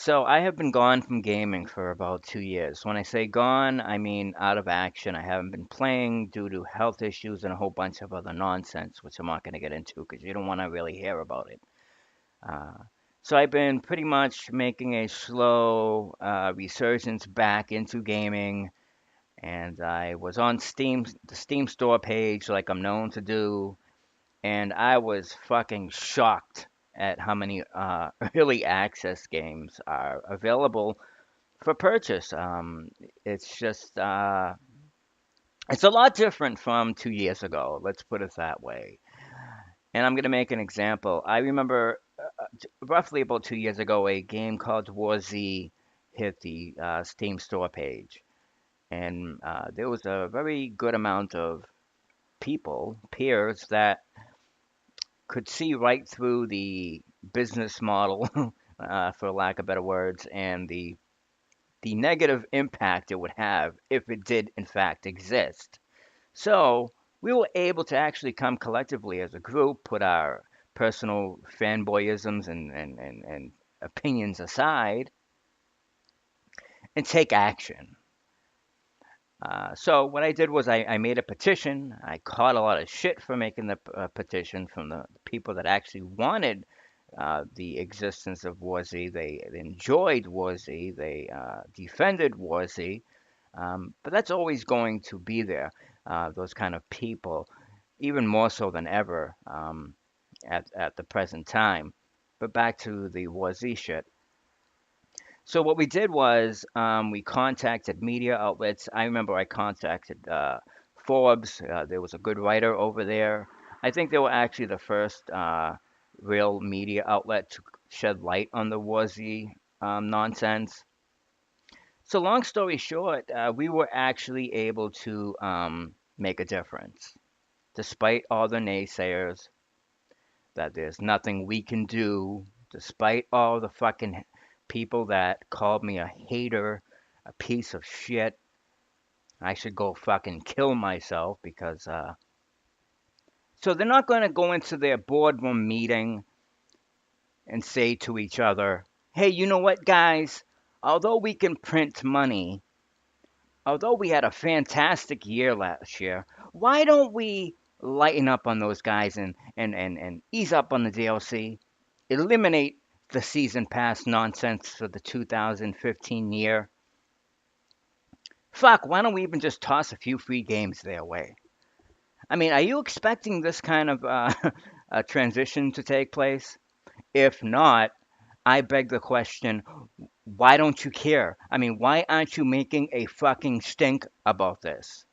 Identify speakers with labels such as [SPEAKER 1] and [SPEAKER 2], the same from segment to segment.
[SPEAKER 1] So I have been gone from gaming for about 2 years. When I say gone, I mean out of action. I haven't been playing due to health issues and a whole bunch of other nonsense, which I'm not going to get into because you don't want to really hear about it. Uh, so I've been pretty much making a slow resurgence back into gaming, and I was on Steam, the Steam store page, like I'm known to do, and I was fucking shocked at how many early access games are available for purchase. It's just it's a lot different from 2 years ago. Let's put it that way. And I'm gonna make an example. I remember roughly about 2 years ago, a game called War Z hit the Steam store page, and there was a very good amount of people, peers, that could see right through the business model, for lack of better words, and the negative impact it would have if it did in fact exist. So we were able to actually come collectively as a group, put our personal fanboyisms and opinions aside, and take action. So what I did was I made a petition. I caught a lot of shit for making the petition from the people that actually wanted the existence of Warzy. They enjoyed Warzy. They defended Warzy. But that's always going to be there. Those kind of people, even more so than ever at the present time. But back to the Warzy shit. So what we did was we contacted media outlets. I remember I contacted Forbes. There was a good writer over there. I think they were actually the first real media outlet to shed light on the Warzy nonsense. So long story short, we were actually able to make a difference, despite all the naysayers, that there's nothing we can do, despite all the fucking people that called me a hater, a piece of shit. I should go fucking kill myself because so they're not going to go into their boardroom meeting and say to each other, "Hey, you know what, guys? Although we can print money, although we had a fantastic year last year, why don't we lighten up on those guys and ease up on the DLC? Eliminate the season pass nonsense for the 2015 year. Fuck, why don't we even just toss a few free games their way?" I mean, are you expecting this kind of a transition to take place? If not, I beg the question, why don't you care? I mean, why aren't you making a fucking stink about this?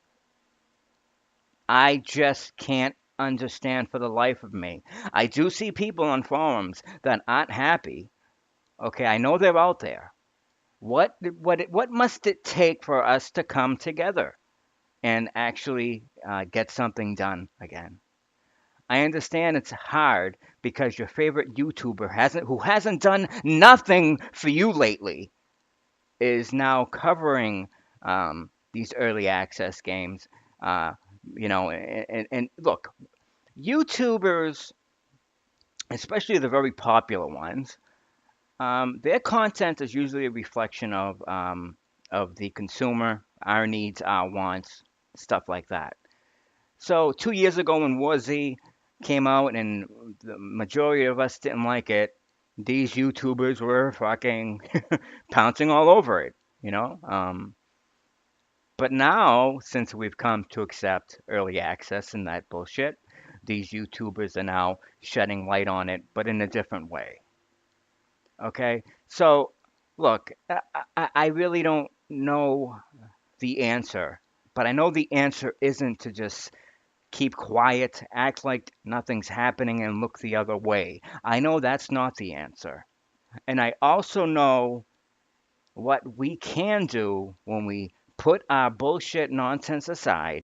[SPEAKER 1] I just can't understand for the life of me. I do see people on forums that aren't happy. Okay, I know they're out there. What must it take for us to come together and actually get something done again? I understand it's hard because your favorite YouTuber who hasn't done nothing for you lately, is now covering these early access games. Uh, and look, YouTubers, especially the very popular ones, their content is usually a reflection of the consumer, our needs, our wants, stuff like that. So 2 years ago when War Z came out and the majority of us didn't like it, these YouTubers were fucking pouncing all over it, you know? But now, since we've come to accept early access and that bullshit, these YouTubers are now shedding light on it, but in a different way. Okay? So, look, I really don't know the answer, but I know the answer isn't to just keep quiet, act like nothing's happening, and look the other way. I know that's not the answer. And I also know what we can do when we put our bullshit nonsense aside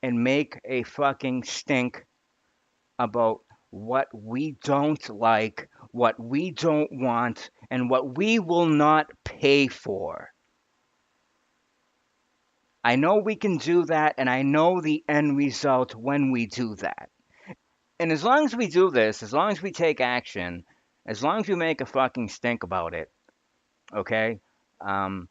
[SPEAKER 1] and make a fucking stink about what we don't like, what we don't want, and what we will not pay for. I know we can do that, and I know the end result when we do that. And as long as we do this, as long as we take action, as long as we make a fucking stink about it, okay? Um,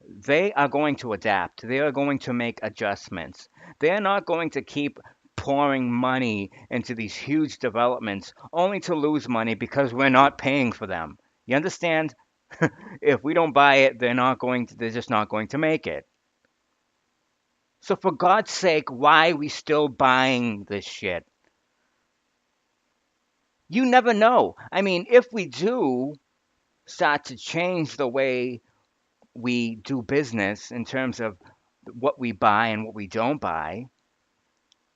[SPEAKER 1] they are going to adapt. They are going to make adjustments. They are not going to keep pouring money into these huge developments only to lose money because we're not paying for them. You understand? If we don't buy it, they're just not going to make it. So for God's sake, why are we still buying this shit? You never know. I mean, if we do start to change the way we do business in terms of what we buy and what we don't buy,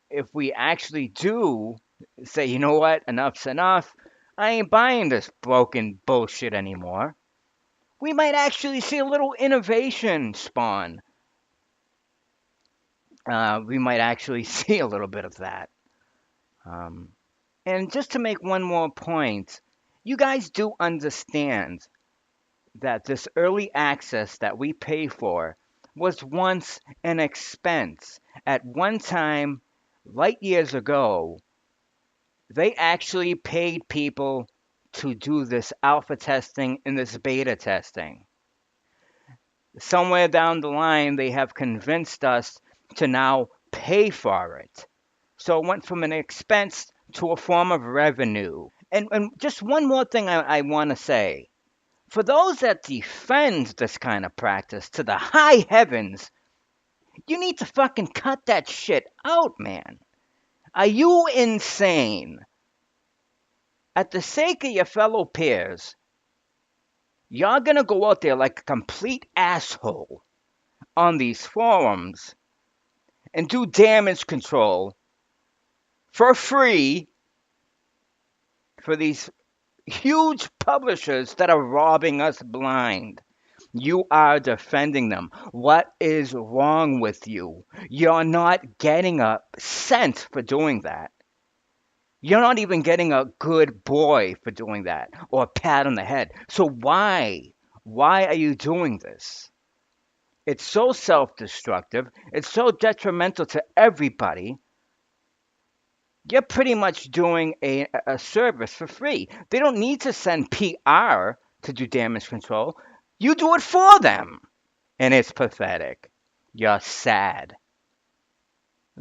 [SPEAKER 1] if we actually do say, you know what, enough's enough, I ain't buying this broken bullshit anymore, we might actually see a little innovation spawn. We might actually see a little bit of that. Um, and just to make one more point, you guys do understand that this early access that we pay for was once an expense. At one time, light years ago, they actually paid people to do this alpha testing and this beta testing. Somewhere down the line, they have convinced us to now pay for it. So it went from an expense to a form of revenue. And just one more thing I want to say. For those that defend this kind of practice to the high heavens, you need to fucking cut that shit out, man. Are you insane? At the sake of your fellow peers, you're gonna go out there like a complete asshole on these forums and do damage control for free for these huge publishers that are robbing us blind. You are defending them. What is wrong with you? You're not getting a cent for doing that. You're not even getting a good boy for doing that or a pat on the head. So why? Why are you doing this? It's so self destructive. It's so detrimental to everybody. You're pretty much doing a service for free. They don't need to send PR to do damage control. You do it for them. And it's pathetic. You're sad.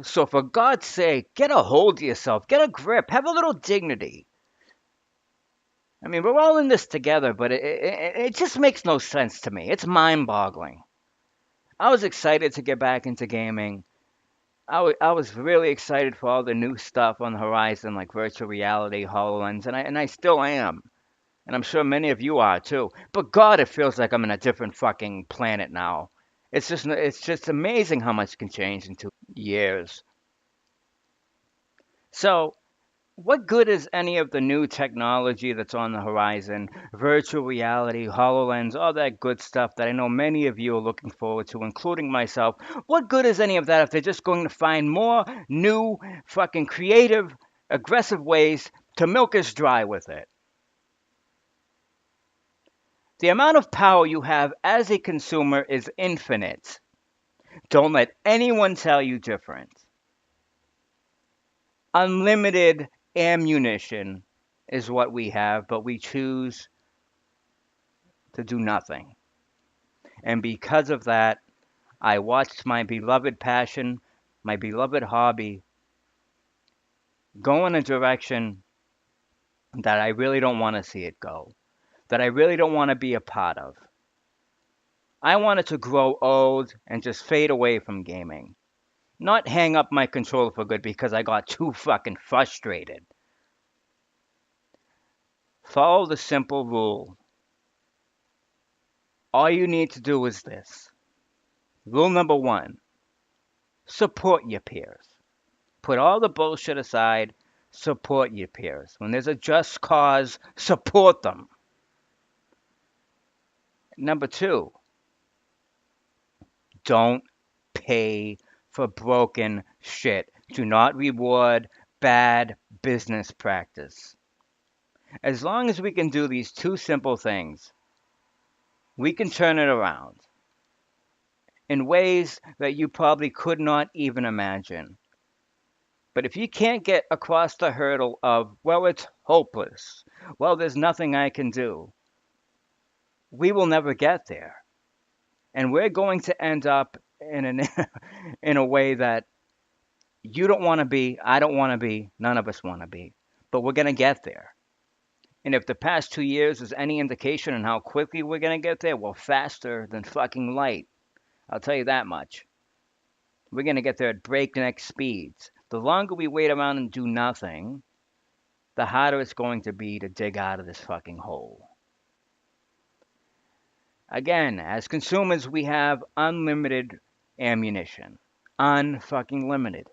[SPEAKER 1] So, for God's sake, get a hold of yourself. Get a grip. Have a little dignity. I mean, we're all in this together, but it just makes no sense to me. It's mind boggling. I was excited to get back into gaming. I was really excited for all the new stuff on the horizon, like virtual reality, HoloLens, and I still am. And I'm sure many of you are too. But God, it feels like I'm in a different fucking planet now. It's just amazing how much can change in 2 years. So, what good is any of the new technology that's on the horizon? Virtual reality, HoloLens, all that good stuff that I know many of you are looking forward to, including myself. What good is any of that if they're just going to find more new, fucking creative, aggressive ways to milk us dry with it? The amount of power you have as a consumer is infinite. Don't let anyone tell you different. Unlimited ammunition is what we have, but we choose to do nothing. And because of that, I watched my beloved passion, my beloved hobby, go in a direction that I really don't want to see it go, that I really don't want to be a part of. I wanted to grow old and just fade away from gaming. Not hang up my controller for good because I got too fucking frustrated. Follow the simple rule. All you need to do is this. Rule number one, support your peers. Put all the bullshit aside, support your peers. When there's a just cause, support them. Number two, don't pay for broken shit. Do not reward bad business practice. As long as we can do these two simple things, we can turn it around in ways that you probably could not even imagine. But if you can't get across the hurdle of, well, it's hopeless, well, there's nothing I can do, we will never get there. And we're going to end up in in a way that you don't want to be, I don't want to be, none of us want to be. But we're going to get there. And if the past 2 years is any indication on how quickly we're going to get there, well, faster than fucking light. I'll tell you that much. We're going to get there at breakneck speeds. The longer we wait around and do nothing, the harder it's going to be to dig out of this fucking hole. Again, as consumers, we have unlimited ammunition. Unfucking limited.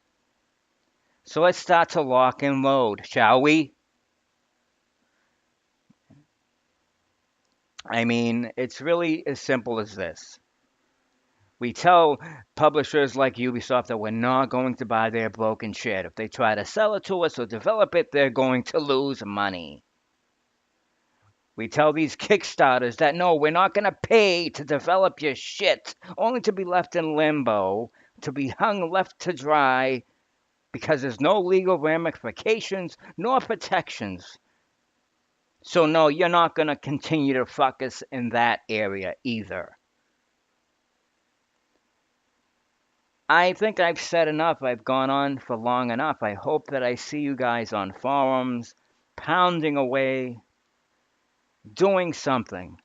[SPEAKER 1] So let's start to lock and load, shall we? I mean, it's really as simple as this. We tell publishers like Ubisoft that we're not going to buy their broken shit. If they try to sell it to us or develop it, they're going to lose money. We tell these Kickstarters that no, we're not going to pay to develop your shit, only to be left in limbo, to be hung left to dry because there's no legal ramifications nor protections. So, no, you're not going to continue to fuck us in that area either. I think I've said enough. I've gone on for long enough. I hope that I see you guys on forums, pounding away, doing something.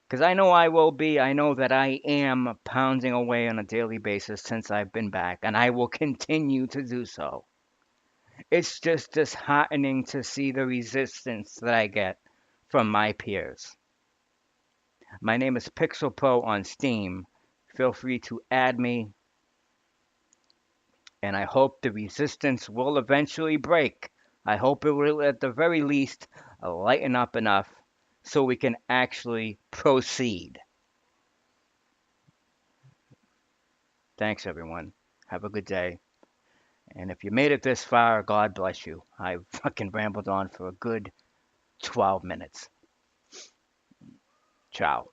[SPEAKER 1] Because I know I will be. I know that I am pounding away on a daily basis since I've been back, and I will continue to do so. It's just disheartening to see the resistance that I get from my peers. My name is Pixel Pro on Steam. Feel free to add me, and I hope the resistance will eventually break. I hope it will, at the very least, lighten up enough so we can actually proceed. Thanks, everyone. Have a good day. And if you made it this far, God bless you. I fucking rambled on for a good 12 minutes. Ciao.